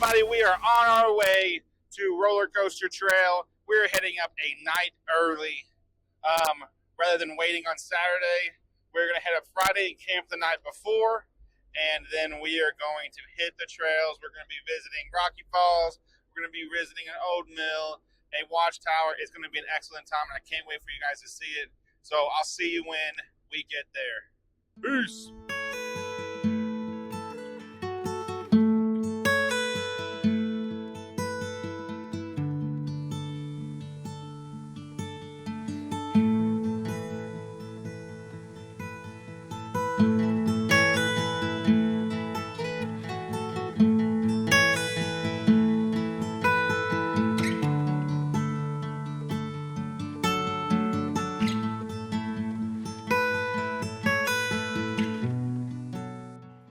everybody, we are on our way to Rollercoaster Trail. We're heading up a night early. Rather than waiting on Saturday, we're going to head up Friday and camp the night before, and then we are going to hit the trails. We're going to be visiting Rocky Falls. We're going to be visiting an old mill, a watchtower. It's going to be an excellent time, and I can't wait for you guys to see it. So I'll see you when we get there. Peace.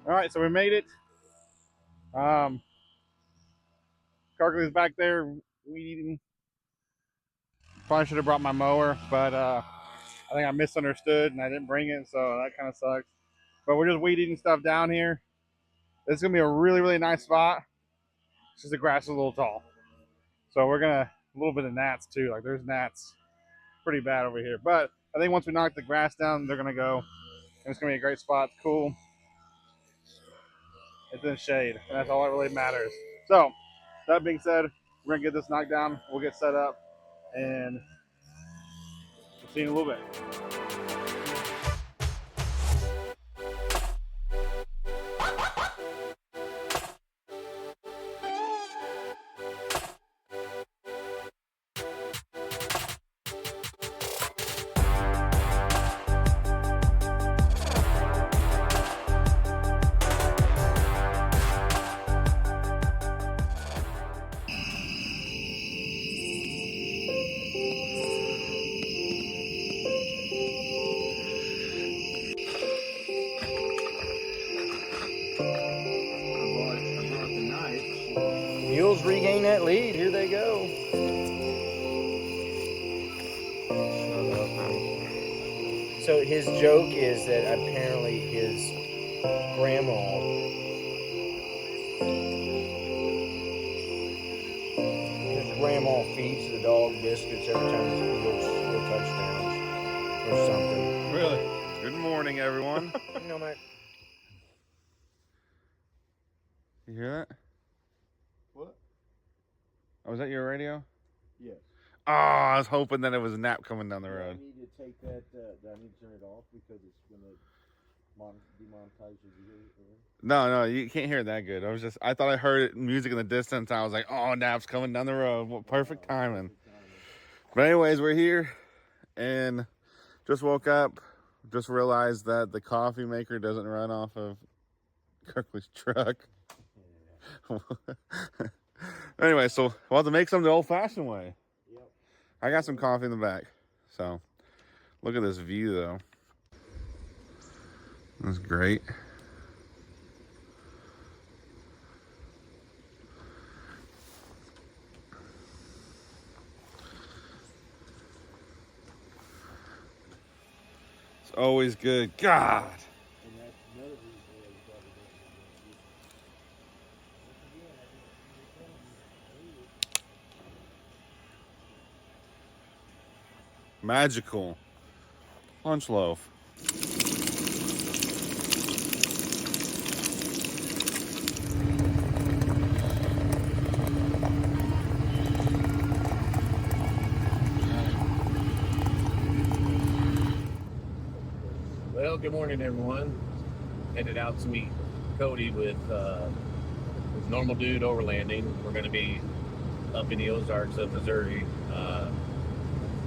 All right, so we made it. Carkley's back there weed eating. Probably should have brought my mower, but I think I misunderstood and I didn't bring it, so that kind of sucks. But we're just weed eating stuff down here. This is gonna be a really, really nice spot. It's just the grass is a little tall, so we're gonna a little bit of gnats too. Like there's gnats pretty bad over here, but I think once we knock the grass down, they're gonna go. And it's gonna be a great spot. It's cool. It's in shade, and that's all that really matters. So, that being said, we're gonna get this knocked down. We'll get set up, and we'll see you in a little bit. Mules regain that lead. Here they go. So his joke is that apparently his grandma feeds the dog biscuits every time his Eagles score touchdowns or something. Really? Good morning, everyone. You know, Matt. You hear that? What? Oh, was that your radio? Yes. Oh, I was hoping that it was a nap coming down the Do I road. need to take that, do I need to turn it off because it's going to demonetize your video? No, you can't hear it that good. I thought I heard music in the distance. I was like, oh, nap's coming down the road. Well, perfect timing. But anyways, we're here and just woke up. Just realized that the coffee maker doesn't run off of Kirkley's truck. Anyway, so we'll have to make some the old-fashioned way. Yep. I got some coffee in the back. So look at this view, though. That's great. It's always good. God. Magical lunch loaf. Well, good morning, everyone. Headed out to meet Cody with Normal Dude Overlanding. We're going to be up in the Ozarks of Missouri.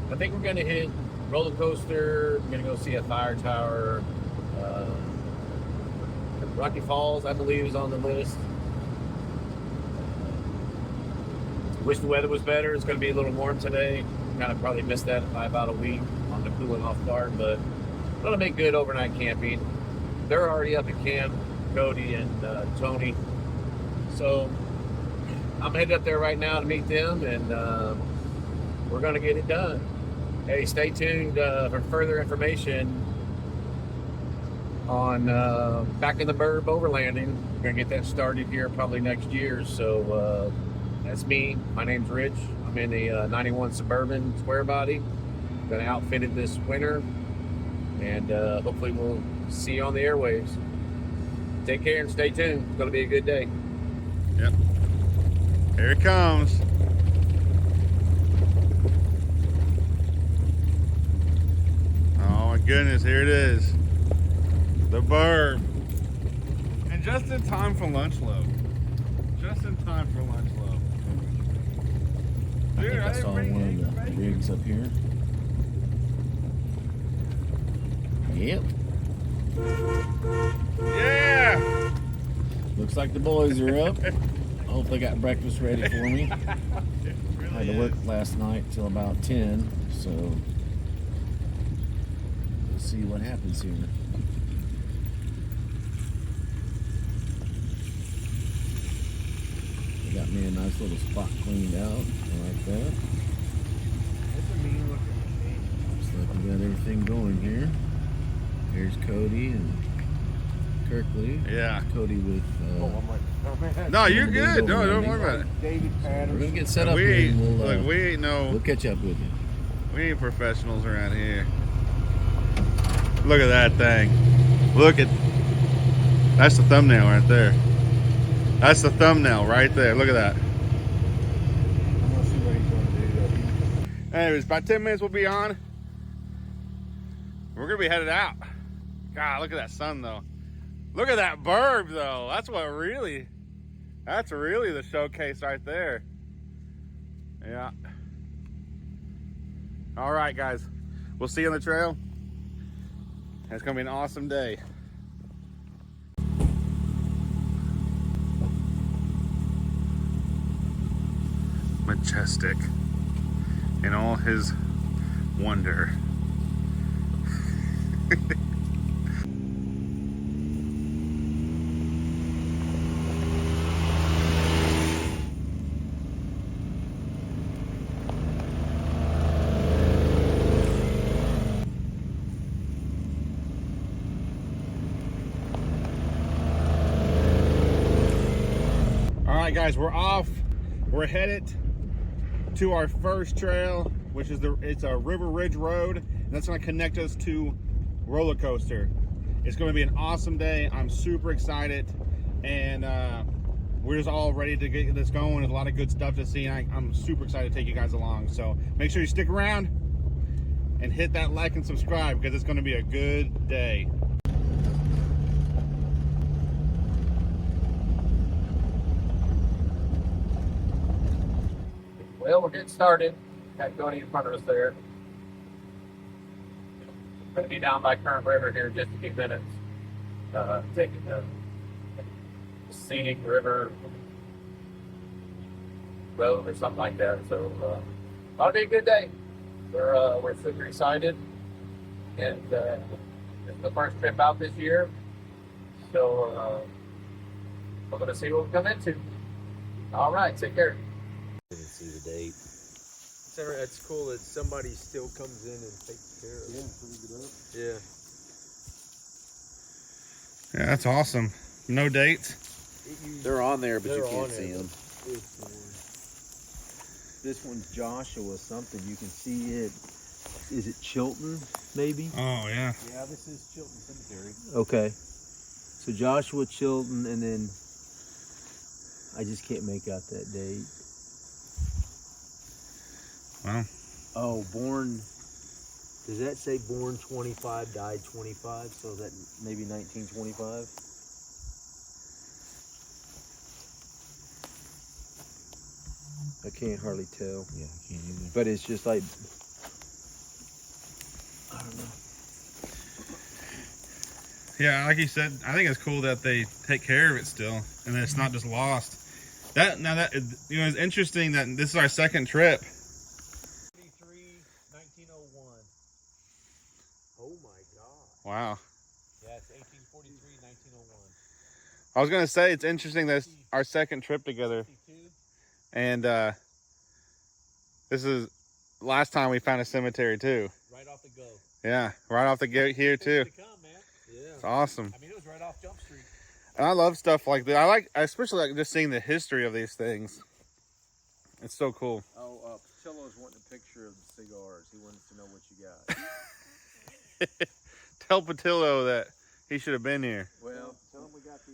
I think we're going to hit Rollercoaster. We're going to go see a fire tower. Rocky Falls, I believe, is on the list. Wish the weather was better. It's going to be a little warm today. Kind of probably missed that by about a week on the cooling off part, but going to make good overnight camping. They're already up at camp, Cody and Tony. So I'm headed up there right now to meet them, and we're going to get it done. Hey, stay tuned for further information on back in the burb overlanding. We're gonna get that started here probably next year. So that's me. My name's Rich. I'm in a 91 Suburban square body. Gonna outfit it this winter, and hopefully we'll see you on the airwaves. Take care and stay tuned. It's gonna be a good day. Yep. Here it comes. Oh my goodness, here it is. The burb. And just in time for lunch load. Just in time for lunch load. I Dude, think I didn't saw bring one eggs of the and bacon. rigs up here. Yep. Yeah! Looks like the boys are up. I hope they got breakfast ready for me. It I had really to work is. last night till about 10, so we'll see what happens here. They got me a nice little spot cleaned out. I like that. It's a mean looking machine. Looks like we got everything going here. Here's Cody and Kirkley. Yeah. Cody with Oh, I'm like, oh man. No, you're Doing good. No, don't overlanding. worry about it. David we're Patterson. gonna get set up We here ain't, and we'll, look, we ain't no, we'll catch up with you. we ain't professionals around here. Look at that thing. Look at, that's the thumbnail right there. That's the thumbnail right there. Look at that. I'm gonna see what he's gonna do. Anyways, about 10 minutes we'll be on. We're gonna be headed out. God, look at that sun though. Look at that burb though. That's really the showcase right there. Yeah. All right, guys. We'll see you on the trail. It's gonna be an awesome day. Majestic in all his wonder. All right, guys, we're off. We're headed to our first trail, which is it's a River Ridge Road, and that's going to connect us to Rollercoaster. It's going to be an awesome day. I'm super excited, and we're just all ready to get this going. There's a lot of good stuff to see, and I'm super excited to take you guys along. So make sure you stick around and hit that like and subscribe, because it's going to be a good day. Well, we're getting started. Got Cody in front of us there. We're going to be down by Current River here in just a few minutes. Taking the scenic river road or something like that. So that'll be a good day. We're super excited, and it's the first trip out this year. So we're going to see what we come into. All right, take care. Didn't see the date. It's cool that somebody still comes in and takes care of it. Yeah, cleaned it up. Yeah. Yeah, that's awesome. No dates. They're on there, but They're you on can't there, see them. This one's Joshua something. You can see it. Is it Chilton, maybe? Oh, yeah. Yeah, this is Chilton Cemetery. Okay. So Joshua Chilton, and then I just can't make out that date. Wow. Oh, born. Does that say born 25, died 25? So that maybe 1925? I can't hardly tell. Yeah, I can't either. But it's just like, I don't know. Yeah, like you said, I think it's cool that they take care of it still, and that it's not just lost. That it's interesting that this is our second trip. 1901. Oh my God. Wow. Yeah, it's 1843, 1901. I was gonna say it's interesting that it's our second trip together, 52. and this is last time we found a cemetery too. Right off the go. Yeah, right off the gate here too. To come, man. Yeah. It's awesome. I mean, it was right off Jump Street. And I love stuff like that. I especially like just seeing the history of these things. It's so cool. Oh, Patillo's wanting a picture of the cigars. He wants to know what you got. Tell Patillo that he should have been here. Well, tell him we got the.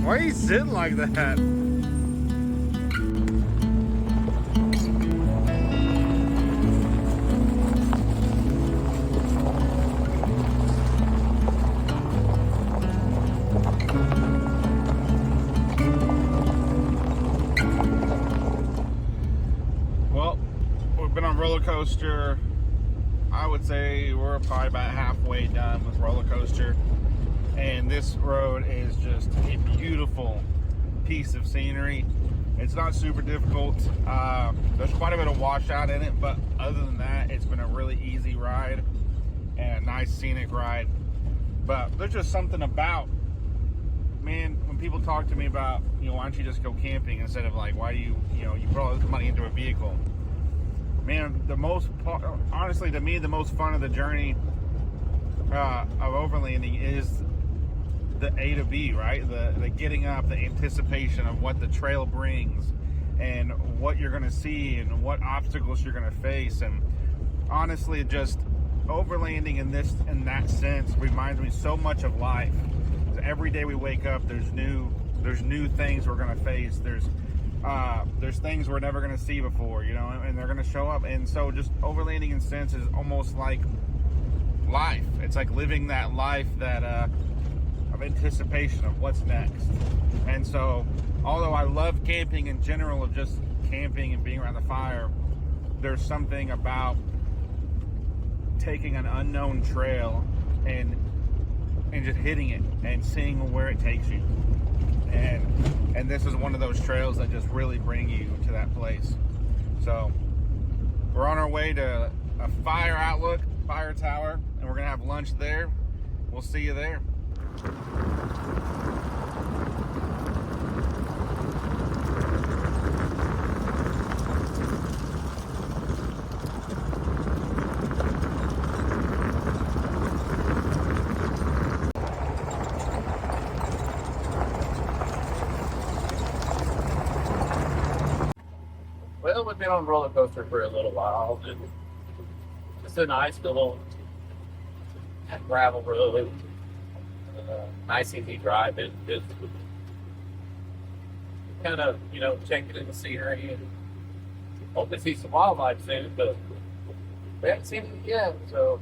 Why are you sitting like that? Well, we've been on roller coaster. I would say we're probably about halfway done with roller coaster. And this road is just a beautiful piece of scenery. It's not super difficult. There's quite a bit of washout in it, but other than that, it's been a really easy ride and a nice scenic ride. But there's just something about, man, when people talk to me about, you know, why don't you just go camping instead of like, why do you put all this money into a vehicle? Man, honestly, to me, the most fun of the journey of overlanding is the A to B, right? The getting up, the anticipation of what the trail brings and what you're going to see and what obstacles you're going to face. And honestly, just overlanding in that sense reminds me so much of life. Every day we wake up, there's new things we're going to face. There's things we're never going to see before, you know, and they're going to show up. And so just overlanding in sense is almost like life. It's like living that life that of anticipation of what's next. And so although I love camping in general, of just camping and being around the fire, there's something about taking an unknown trail and just hitting it and seeing where it takes you. And this is one of those trails that just really bring you to that place. So we're on our way to a fire tower, and we're gonna have lunch there. We'll see you there. Well, we've been on a roller coaster for a little while. It's a nice little gravel road. Nice easy drive. It's kind of, you know, checking in the scenery and hope to see some wildlife soon, but we haven't seen it yet. So,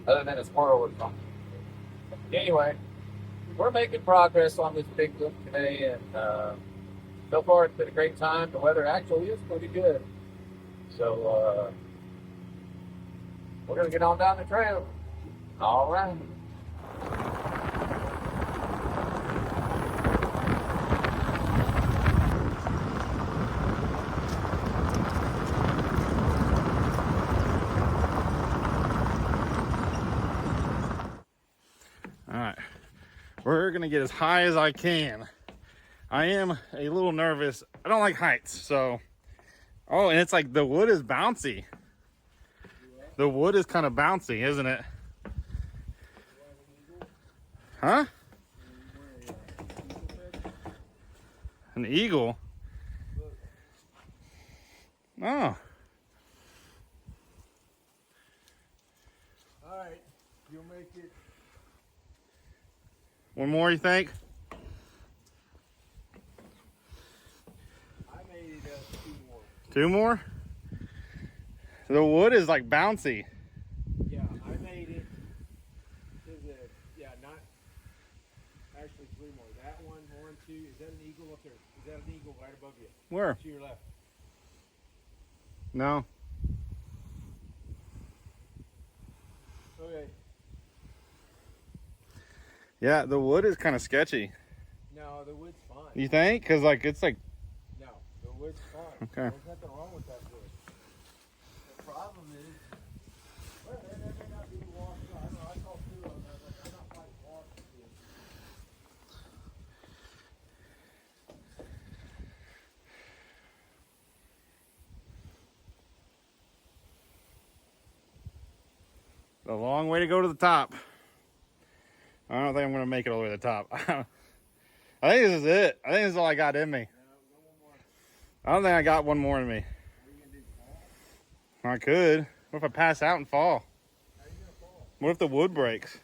other than a squirrel or something. Anyway, we're making progress on this big loop today, and so far it's been a great time. The weather actually is pretty good. So, we're going to get on down the trail. All right. All right, we're gonna get as high as I can. I am a little nervous. I don't like heights, so. Oh, and it's like the wood is bouncy. The wood is kind of bouncy, isn't it? Huh? An eagle? Oh. Alright, you'll make it. One more, you think? I made it 2 more. 2 more? The wood is like bouncy. Yeah, I made it to the, not, actually 3 more. That one, 2. Is that an eagle up there? Is that an eagle right above you? Where? To your left. No. Okay. Yeah, the wood is kind of sketchy. No, the wood's fine. You think? Because like it's like. No, the wood's fine. Okay. There's nothing wrong with that wood. The problem is, well, that may not be washed out. I don't know, I saw 2 of them. I was like, I'm not quite washed this. A long way to go to the top. I don't think I'm going to make it all the way to the top. I think this is it. I think this is all I got in me. I don't think I got one more in me. I could. What if I pass out and fall? How are you gonna fall? What if the wood breaks?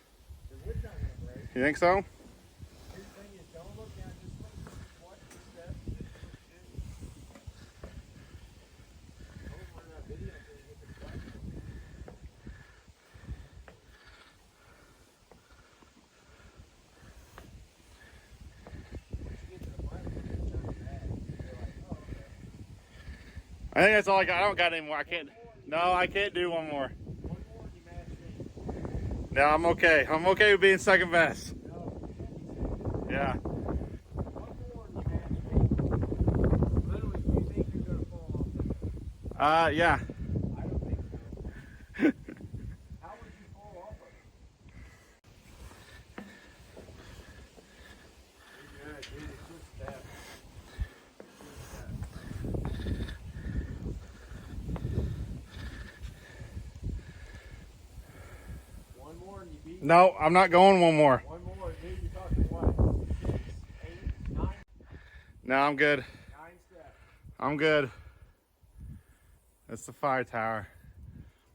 The wood's not gonna break. You think so? Here's the thing is, don't look down, just watch the steps. Don't run that video until you get the flag. Once you get to the final, it's not bad. You're like, oh, okay. I think that's all I got. I don't got any more. I can't. No, I can't do one more. One more and you match me. No, I'm okay. I'm okay with being second best. No, Yeah. one more and you match me. Literally Yeah. I don't think so. How would you fall off of it? You're good, dude. It's just step. One more and you beat me. No, I'm not going one more. One more, dude. You're talking what? 6, 8, 9? No, I'm good. 9 steps. I'm good. That's the fire tower.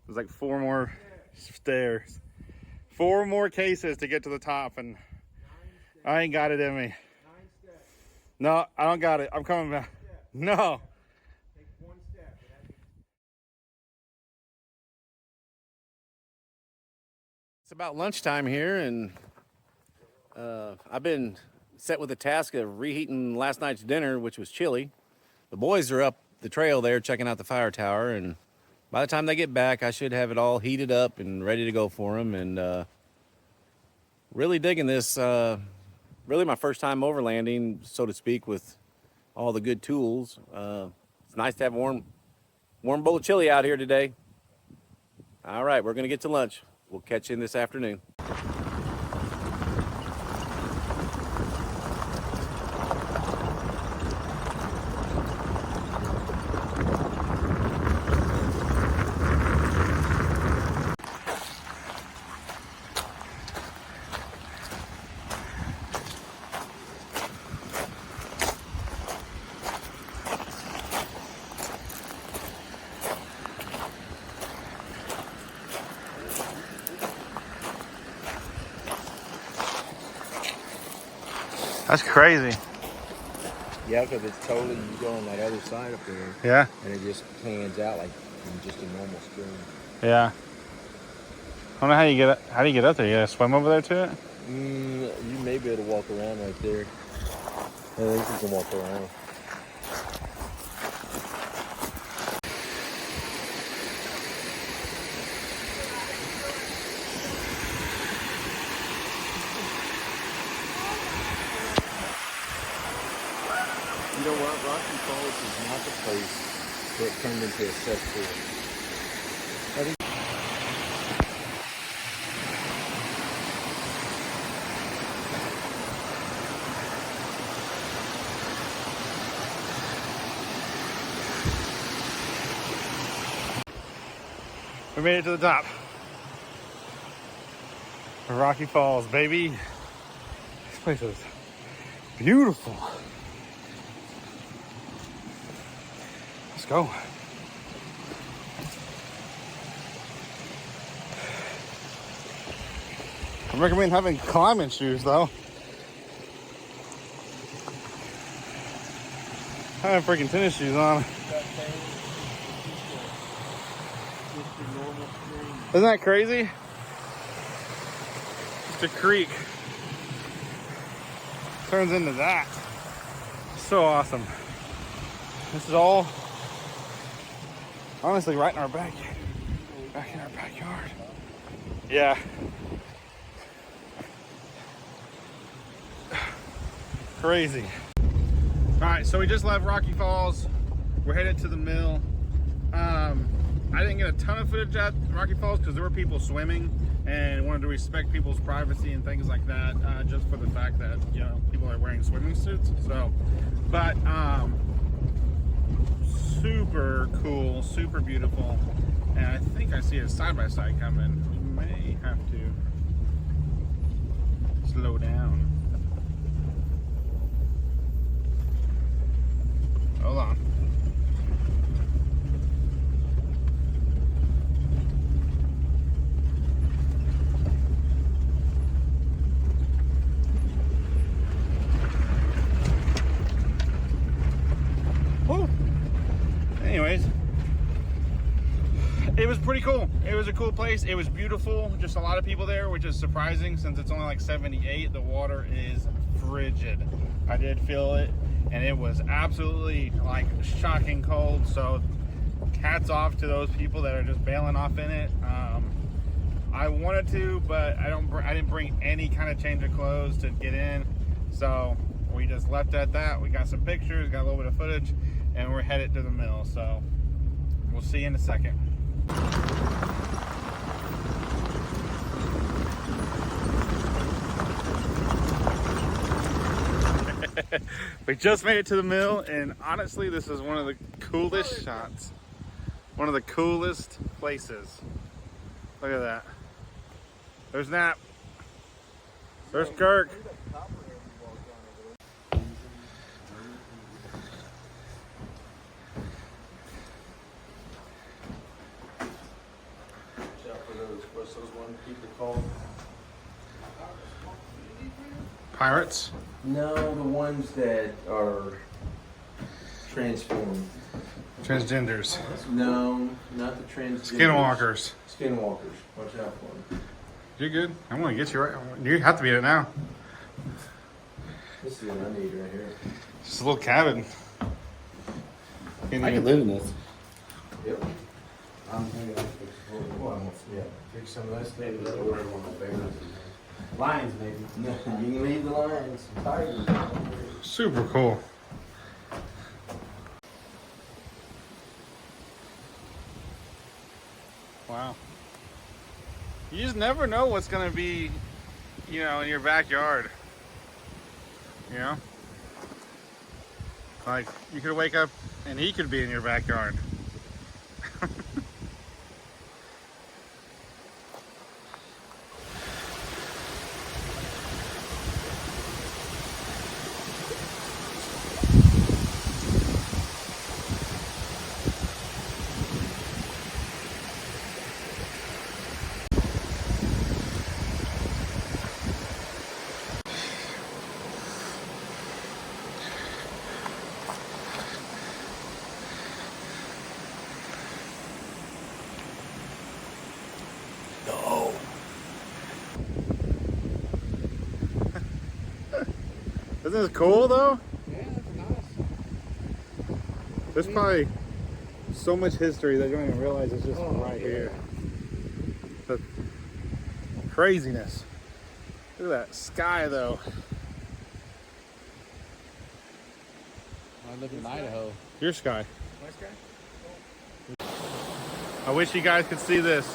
There's like 4 more stairs. 4 more cases to get to the top, and I ain't got it in me. 9 steps. No, I don't got it. I'm coming back. No. Take 1 step. It's about lunchtime here, and I've been set with the task of reheating last night's dinner, which was chili. The boys are up the trail there checking out the fire tower, and by the time they get back, I should have it all heated up and ready to go for them. And really digging this. Really my first time overlanding, so to speak, with all the good tools. It's nice to have a warm bowl of chili out here today. All right, we're gonna get to lunch. We'll catch you in this afternoon. That's crazy. Yeah, because it's totally, you go on that other side up there, Yeah. and it just pans out like in just a normal stream. Yeah. I don't know how you get up there. You gotta swim over there to it? You may be able to walk around right there. I think you can walk around. You know what? Rocky Falls is not the place that turned into a cesspool. I think We made it to the top. Rocky Falls, baby. This place is beautiful. Let's go. I recommend having climbing shoes though. I have freaking tennis shoes on. Isn't that crazy? Just a creek turns into that. So awesome. This is all honestly right in our back in our backyard. Yeah. Crazy. All right, so we just left Rocky Falls. We're headed to the mill. I didn't get a ton of footage at Rocky Falls because there were people swimming and wanted to respect people's privacy and things like that, just for the fact that, you know, people are wearing swimming suits. So, but super cool, super beautiful. And I think I see a side-by-side coming. We may have to slow down. Hold on. Woo. Anyways, it was pretty cool. It was a cool place. It was beautiful. Just a lot of people there, which is surprising since it's only like 78. The water is frigid. I did feel it. And it was absolutely like shocking cold. So hats off to those people that are just bailing off in it. I wanted to, but I didn't bring any kind of change of clothes to get in. So we just left at that. We got some pictures, got a little bit of footage, and we're headed to the mill. So We'll see you in a second. We just made it to the mill, and honestly, this is one of the coolest shots. One of the coolest places. Look at that. There's Nap. There's Kirk. What's those one people called? Pirates? No, the ones that are transformed. Transgenders. No, not the transgenders. Skinwalkers. Skinwalkers. Watch out for them. You're good. I'm gonna get you right. You have to be in it now. This is what I need right here. Just a little cabin. I can live in this. Yep. I'm thinking like fix some of that stuff. Maybe that's where I want my favorites. Lions, maybe. No, you can leave the lions. Tigers. Super cool. Wow. You just never know what's gonna be, you know, in your backyard. You know? Like, you could wake up and he could be in your backyard. Isn't this cool though? Yeah, that's nice. There's probably so much history that you don't even realize it's just right yeah. here. The craziness. Look at that sky though. I live in Idaho. Your sky. My sky? I wish you guys could see this.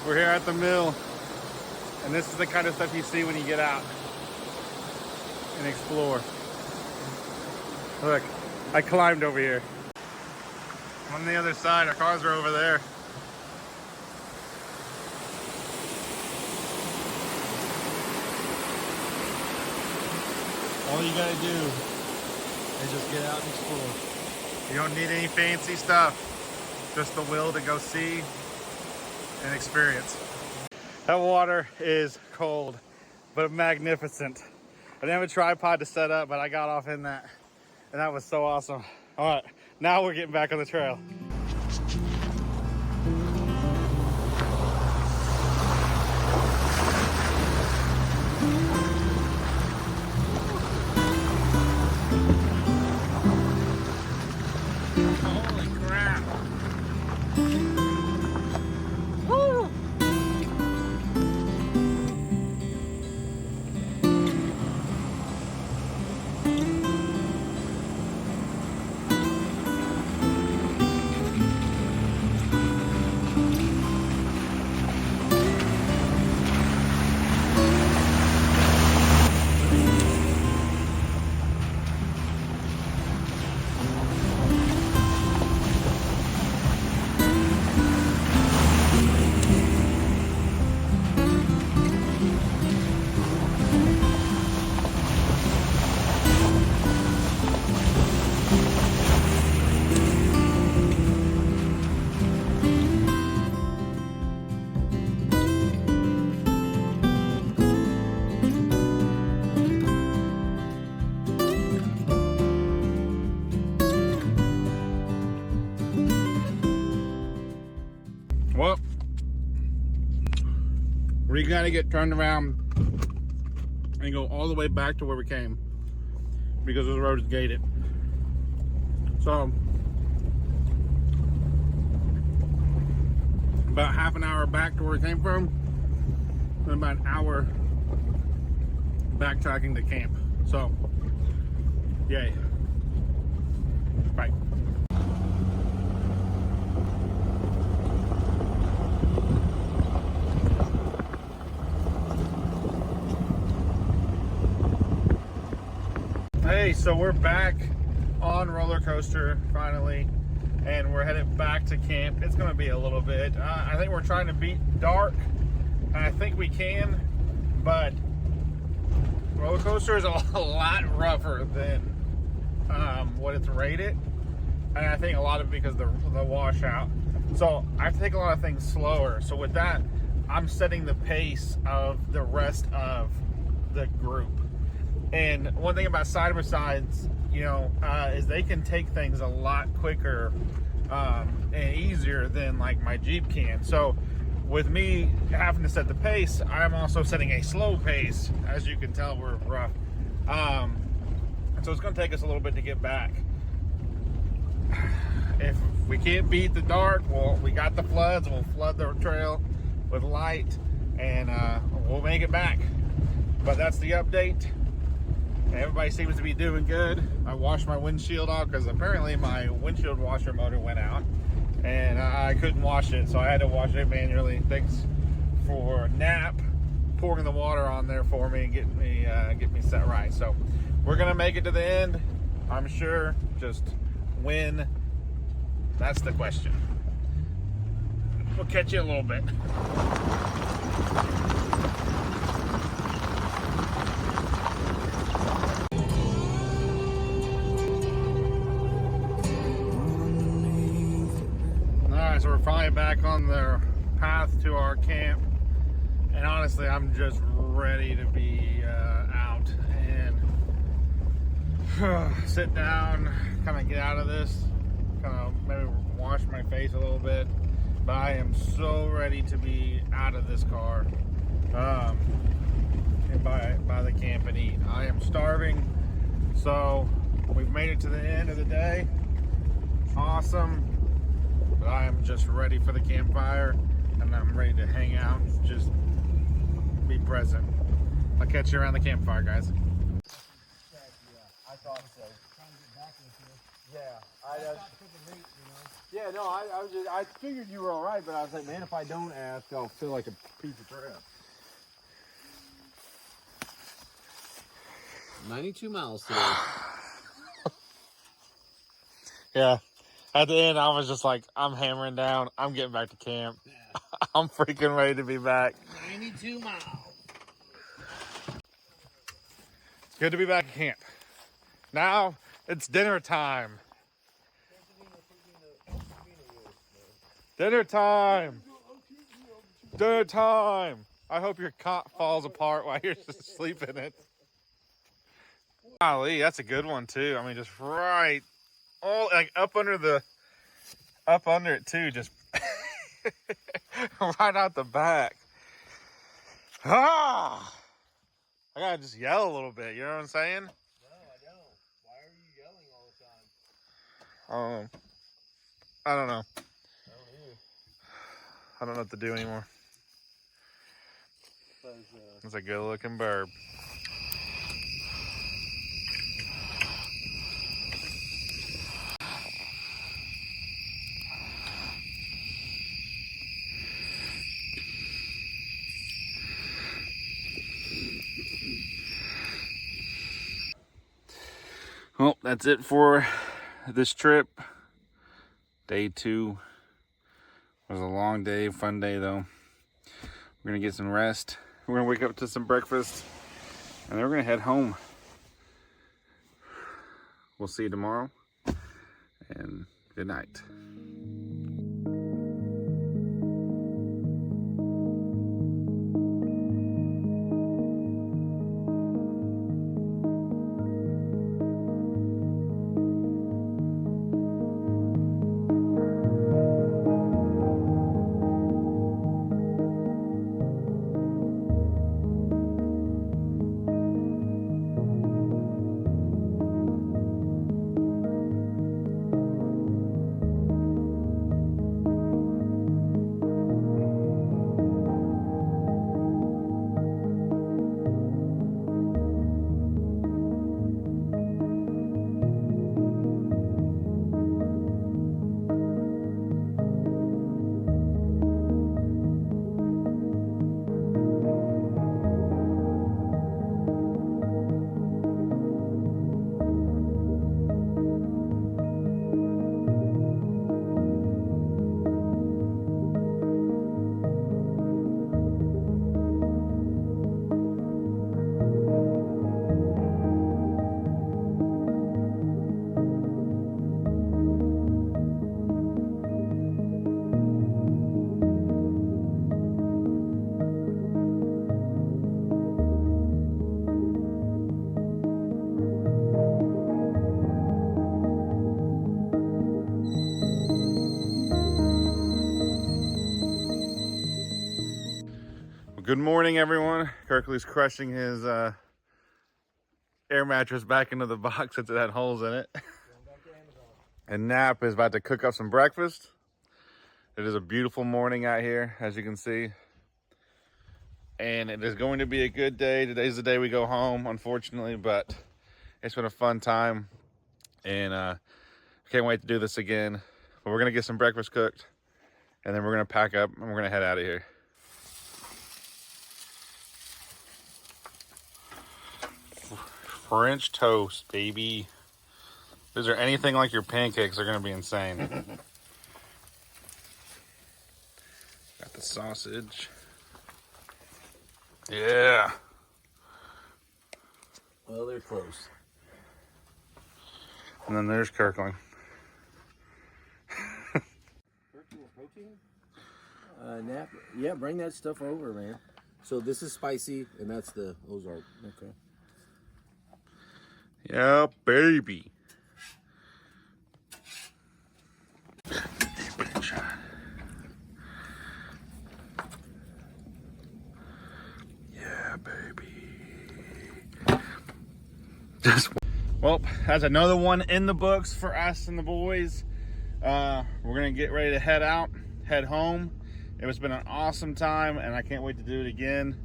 We're here at the mill, and this is the kind of stuff you see when you get out and explore. Look, I climbed over here. On the other side, our cars are over there. All you gotta do is just get out and explore. You don't need any fancy stuff, just the will to go see and experience. That water is cold, but magnificent. I didn't have a tripod to set up, but I got off in that, and that was so awesome. All right, now we're getting back on the trail. Holy crap. Woo! Well, we gotta get turned around and go all the way back to where we came because this road is gated. So, about half an hour back to where we came from, and about an hour backtracking to camp. So, yay. Bye. Hey, so we're back on roller coaster finally, and we're headed back to camp. It's gonna be a little bit. I think we're trying to beat dark, and I think we can, but roller coaster is a lot rougher than what it's rated, and I think a lot of it because of the washout. So I have to take a lot of things slower. So with that, I'm setting the pace of the rest of the group. And one thing about side-by-sides, you know, is they can take things a lot quicker and easier than like my Jeep can. So with me having to set the pace, I'm also setting a slow pace. As you can tell, we're rough. So it's going to take us a little bit to get back. If we can't beat the dark, well, we got the floods. We'll flood the trail with light, and we'll make it back. But that's the update. Everybody seems to be doing good. I washed my windshield off because apparently my windshield washer motor went out, and I couldn't wash it, so I had to wash it manually. Thanks for Nap pouring the water on there for me and get me set right. So we're gonna make it to the end, I'm sure. Just when, that's the question. We'll catch you in a little bit. Alright, so we're finally back on the path to our camp, and honestly I'm just ready to be out and sit down, kind of get out of this, kind of maybe wash my face a little bit, but I am so ready to be out of this car and by the camp and eat. I am starving, so we've made it to the end of the day. Awesome. But I am just ready for the campfire, and I'm ready to hang out, just be present. I'll catch you around the campfire, guys. Yeah, I thought so. Yeah, yeah, no, I figured you were all right, but I was like, man, if I don't ask, I'll feel like a piece of crap. 92 miles today. Yeah. At the end, I was just like, I'm hammering down. I'm getting back to camp. I'm freaking ready to be back. 92 miles. It's good to be back at camp. Now it's dinner time. Dinner time. Dinner time. I hope your cot falls apart while you're just sleeping in it. Golly, that's a good one too. I mean, just right, all like up under it too, just right out the back. Ah! I gotta just yell a little bit. You know what I'm saying? No, I don't. Why are you yelling all the time? I don't know. I don't either. I don't know what to do anymore. Because, It's a good looking bird. Well, that's it for this trip. Day 2 was a long day, fun day though. We're gonna get some rest. We're gonna wake up to some breakfast, and then we're gonna head home. We'll see you tomorrow, and good night. Good morning, everyone. Kirkley's crushing his air mattress back into the box since it had holes in it. And Nap is about to cook up some breakfast. It is a beautiful morning out here, as you can see. And it is going to be a good day. Today's the day we go home, unfortunately, but it's been a fun time. And can't wait to do this again. But we're going to get some breakfast cooked. And then we're going to pack up and we're going to head out of here. French toast, baby. If these are anything like your pancakes, they're going to be insane. Got the sausage. Yeah. Well, they're close. And then there's Kirkland. Nap. Yeah, bring that stuff over, man. So this is spicy, and that's the Ozark. Okay. Yeah, baby. Yeah, baby. Well, that's another one in the books for us and the boys. We're gonna get ready to head out, head home. It's been an awesome time, and I can't wait to do it again.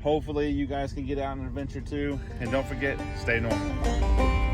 Hopefully, you guys can get out on an adventure too. And don't forget, stay normal.